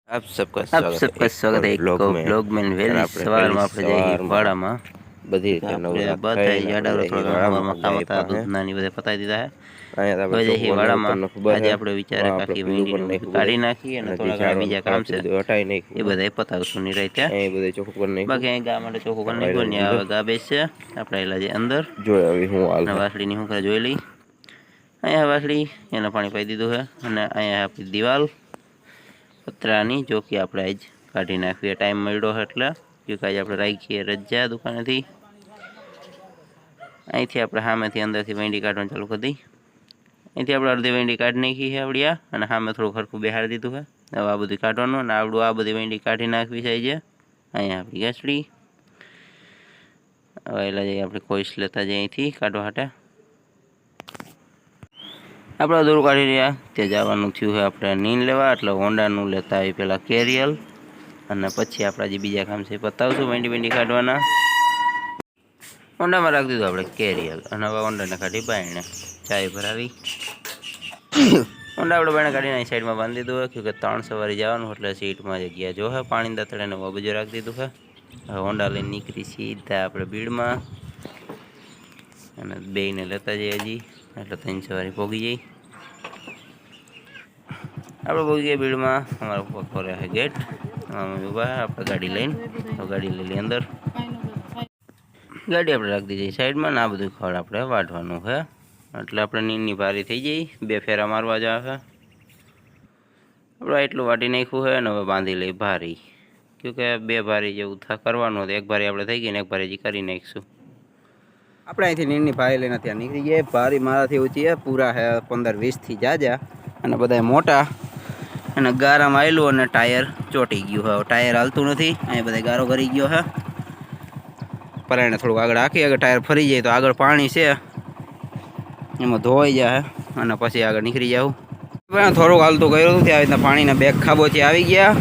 आप सबका स्वागत है एक ब्लॉग में वेली सवार में આપણે જઈએ વાડામાં બધી રીતે આપણે નવરા બધા થઈને યાદ આપણે આવે જઈએ થોડા વાળામાં હવામાં એટલે કામ એ હતા પાસે દૂધના ની બધા પતાવી દીધા અહીંયા તો હવે આપણે જઈએ ચોખ્ખું વાડામાં તમને ખબર આજે છે આપણે વિચારે આપણે કાકી પીલું વેંડીને કરી બધું નાખ્યું કાઢી બધું નાખી અને અને જે થોડા ઘણા ઝાડવાનું બીજા કામ ખડક છે બધું હટાવી નાખ્યું એ બધા પતાવશું ની રીતે અહીં બધું ચોખ્ખું કરી નાખ્યું બાકી અહીં ગા માટે ચોખ્ખું કરી વાયલા નાખ્યું ને અંદર હવે ગા બેસશે આપણે એલા જે અંદર જોઈ હવે હું હાલ અને છે વાસળીની શું કરે જોઈ લઈ અહીંયા વાસળી એને પાણી પાઈ દીધું છે અને અહીંયા આપણી દિવાલ પતરાની જો કે આપણે આજ કાઢી નાખીએ ટાઈમ મળ્યો એટલે કે આજે આપણે રાખીએ રજા દુકાનેથી અહીંથી આપણે સામેથી અંદરથી વેંડી કાઢવાનું ચાલુ કરી દઈ અહીંથી આપણે અડધી વેંડી કાઢી નાખી છે આવડ્યા અને સામે થોડું ખરખું બેહાડી દીધું છે હવે આ બધું કાઢવાનું અને આવડું આ બધી વેંડી કાઢી નાખવી છે જે અહીંયા આપણી ગેસડી હવે એટલે જઈએ આપણે કોઈશ લેતા જઈએ અહીંથી કાઢવા માટે આપણે અધૂરું કાઢી રહ્યા તે જવાનું થયું છે આપણે નીન લેવા એટલે હોન્ડાનું લેતા આવી પહેલાં કેરિયલ અને પછી આપણા જે બીજા કામ છે એ પતાવશું વેંડી કાઢવાના હોન્ડામાં રાખી દીધું આપણે કેરિયલ અને હવે હોન્ડાને કાઢી બાયણે ચાય ભરાવી હોન્ડા આપણે બાયણે કાઢીને અહીં સાઈડમાં બાંધી દીધું હોય કે 3 સવારે જવાનું એટલે સીટમાં જગ્યા જો હે પાણી દાતળે ને બાજુ રાખી દીધું છે હવે હોન્ડા લઈને નીકળી સીધા આપણે ભીડમાં અને બેયને લેતા જઈએ હજી એટલે 3 સવારે પહોંચી જઈ આપણે પહોંચી ગયા ભીડમાં અમારા પપ્પા ખોલે છે ગેટ અમે ઊભા આપણે ગાડી લઈને ગાડી લઈ લઈ અંદર ગાડી આપણે રાખી દીધી સાઈડમાં ને આ બધું ખડ આપણે વાઢવાનું છે એટલે આપણે નીની ભારી થઈ જઈ 2 ફેરા મારવા જવા છે આપણે એટલું વાટી નાખ્યું છે ને હવે બાંધી લઈ ભારી કેમકે 2 ભારી જેવું કરવાનું હતું 1 ભારી આપણે થઈ ગઈ ને 1 ભારી હજી કરી નાખીશું આપણે અહીંથી નીની ભારી લઈને ત્યાં નીકળી ગયા ભારી મારાથી ઊંચી છે પૂરા છે 15-20 થી જાજા અને બધા મોટા અને ગારામાં આવેલું અને ટાયર ચોટી ગયું હવે ટાયર હાલતું નથી અહીં બધા ગારો કરી ગયો છે પરાણે થોડુંક આગળ આખી આગળ ટાયર ફરી જાય તો આગળ પાણી છે એમાં ધોવાઈ જાય અને પછી આગળ નીકળી જાવ થોડુંક હાલતું કર્યું હતું ત્યાં રીતના પાણીના બેગ ખાબોચી આવી ગયા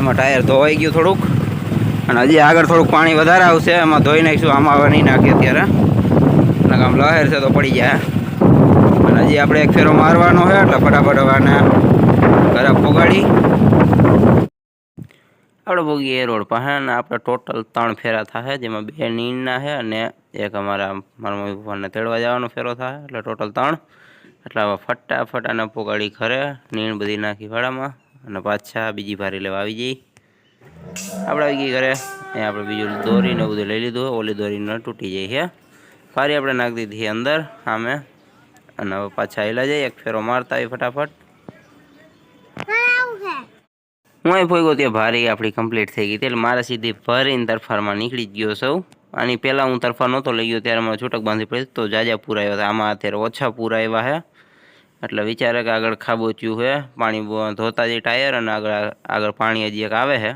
એમાં ટાયર ધોવાઈ ગયું થોડુંક અને હજી આગળ થોડુંક પાણી વધારે આવશે એમાં ધોઈ નાખીશું આમાં હવે નહીં નાખીએ અત્યારે અને આમ લહેર છે તો પડી જાય અને હજી આપણે 1 ફેરો મારવાનો છે એટલે ફટાફટ હવે આને ઘરે પોગાડી આપણે ભોગીએ રોડ પાસે અને આપણે ટોટલ 3 ફેરા થાય જેમાં 2 નીણના છે અને એક મારા મમ્મી પપ્પાને તેડવા જવાનો ફેરો થાય એટલે ટોટલ 3 એટલે હવે ફટાફટ આને પોગાડી ઘરે નીણ બધી નાખી વાડામાં અને પાછા બીજી ભારી લેવા આવી જઈ આપણે આવી ગઈ ઘરે અહીંયા આપણે બીજું દોરીને બધું લઈ લીધું ઓલી દોરીને તૂટી જાય છે ભારી આપણે નાખી દીધી અંદર સામે અને હવે પાછા હેલા જાય 1 ફેરો મારતા આવી ફટાફટ હું અહીં પોઈગો ત્યાં ભારી આપણી કમ્પ્લીટ થઈ ગઈ એટલે મારા સીધી ભરીને તરફારમાં નીકળી જ ગયો સૌ આની પહેલાં હું તરફા નહોતો લઈ ગયો ત્યારે મને છૂટક બાંધી પડી તો જાજા પૂરા આવ્યા હતા આમાં અત્યારે ઓછા પૂરા આવ્યા છે એટલે વિચારે કે આગળ ખાબોચ્યું છે પાણી ધોતા જઈ ટાયર અને આગળ પાણી હજી એક આવે છે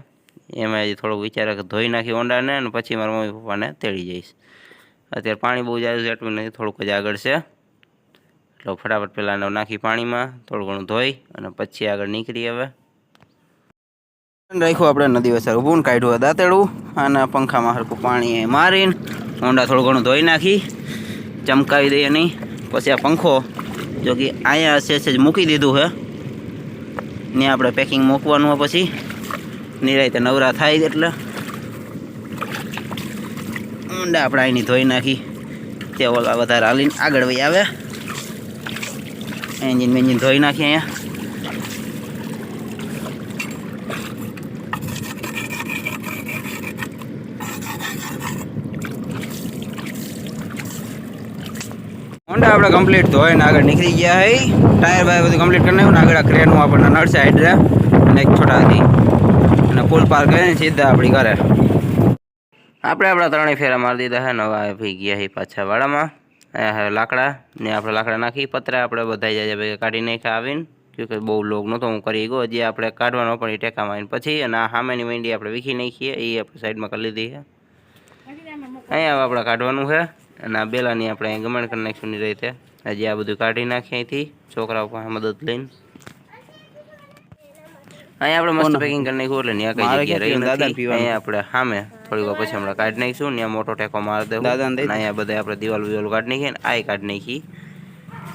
એમાં હજી થોડુંક વિચારે કે ધોઈ નાખી હોન્ડાને અને પછી મારા મમ્મી પપ્પાને તેડી જઈશ અત્યારે પાણી બહુ જાજુ છે એટલું નથી થોડુંક જ આગળ છે એટલે ફટાફટ પહેલાં નાખી પાણીમાં થોડું ઘણું ધોઈ અને પછી આગળ નીકળી હવે રાખ્યું આપણે નદી વસાર ઊભું કાઢ્યું દાંતેડું અને પંખામાં હરખું પાણી મારીને હોન્ડા થોડું ઘણું ધોઈ નાખી ચમકાવી દઈએ નહીં પછી આ પંખો જો કે અહીંયા હશે જ મૂકી દીધું છે ને આપણે પેકિંગ મૂકવાનું હોય પછી નિરાયતે નવરા થાય એટલે હોન્ડા આપણે અહીંની ધોઈ નાખી તે ઓલા વધારે હાલીને આગળ વહી આવે એન્જિન બેન્જિન ધોઈ નાખી અહીંયા હોન્ડા આપણે કમ્પ્લીટ ધોઈને આગળ નીકળી ગયા હે ટાયર બાય બધું કમ્પ્લીટ કરી નાખ્યું આગળ ક્રેનમાં આપણને નડશે હાઈડ્રા અને એક છોટા હતી અને ફૂલ પાર્ક કરીને સીધા આપણી ઘરે આપણે આપણા 3 ફેરા મારી દીધા છે નવા આવી ગયા છે પાછા વાડામાં લાકડા ને આપણે લાકડા નાખી પતરા આપણે બધા જાય કાઢી નાખ્યા આવીને કે બહુ લોગ નહોતો હું કરી ગયો હજી આપણે કાઢવાનો પણ એ ટેકામાં આવીને પછી અને આ સામેની વેંડી આપણે વીખી નાખીએ એ આપણે સાઈડમાં કરી લીધી છે અહીંયા આપણે કાઢવાનું છે અને આ બેલાની આપણે અહીં ગમણ કરી નાખીશું ની રીતે હજી આ બધું કાઢી નાખીએ અહીંથી છોકરાઓ પાસે મદદ લઈને અહીંયા આપણે મસ્ત પેકિંગ કરી નાખ્યું એટલે ત્યાં કઈ જગ્યા રહી નથી અહીંયા આપણે સામે થોડી વાર પછી હમણાં કાઢી નાખીશું ત્યાં મોટો ટેકો મારી દઉં અહીંયા બધા આપણે દિવાલ વિવાલ કાઢી નાખીએ ને આ કાઢી નાખી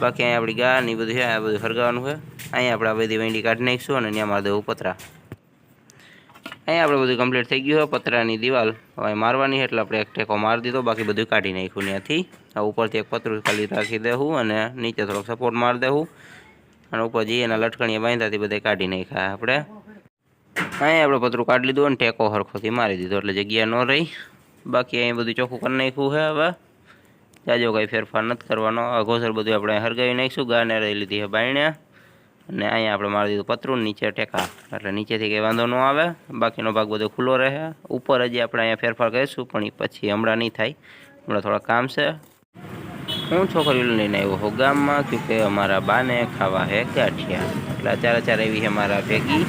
બાકી અહીંયા આપણી ગા ને બધું છે આ બધું હરગાવાનું છે અહીંયા આપણે આ બધી વેંડી કાઢી નાખીશું અને ત્યાં મારી દેવું પતરા અહીંયા આપણે બધું કમ્પ્લીટ થઈ ગયું છે. પતરાની દિવાલ હવે મારવાની છે એટલે આપણે એક ટેકો મારી દીધો, બાકી બધું કાઢી નાખ્યું ત્યાંથી. આ ઉપરથી એક પતરું ખાલી રાખી દેવું અને નીચે થોડોક સપોર્ટ મારી દેવું અને ઉપર જઈએ એના લટકણીયા બાંધ્યાથી બધે કાઢી નાખ્યા આપણે. અહીંયા આપણે પતરું કાઢી લીધું અને ટેકો હરખોથી મારી દીધો એટલે જગ્યા ન રહી. બાકી અહીં બધું ચોખ્ખું કરી નાખ્યું છે. હવે જાજો કંઈ ફેરફાર નથી કરવાનો. અઘોસર બધું આપણે હરગાવી નાખીશું. ગાને રહી લીધી છે બાયણ્યા અને અહીંયા આપણે મારી દીધું પતરું, નીચે ટેકા એટલે નીચેથી કંઈ વાંધો ન આવે. બાકીનો ભાગ બધો ખુલ્લો રહે. ઉપર હજી આપણે અહીંયા ફેરફાર કરીશું પણ એ પછી હમણાં નહીં થાય, હમણાં થોડા કામ છે. હું છોકરીઓ લઈને આવ્યો હું ગામમાં, કે અમારા બાને ખાવા હે ગાંઠિયા એટલે ચાર એવી છે મારા ભેગી.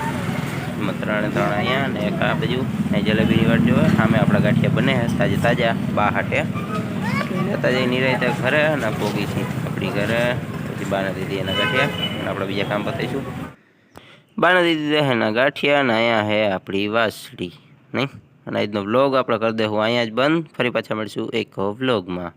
ત્રણે અહીંયા ને એક આ બાજુ અહીં જલેબીની વાટ જોવે. સામે આપણા ગાંઠિયા બને છે તાજા બા હાટે એટલે લેતા જઈ નિરાયતે ઘરે અને પોગી છે આપણી ઘરે. પછી બાને દીધી એના ગાંઠિયા અને આપણે બીજા કામ બતાવીશું. બાને દીધી એના ગાંઠિયા અને અહીંયા હે આપણી વાસળી નહીં. અને આજનો વ્લોગ આપણે કરી દઈશું અહીંયા જ બંધ. ફરી પાછા મળીશું એક વ્લોગમાં.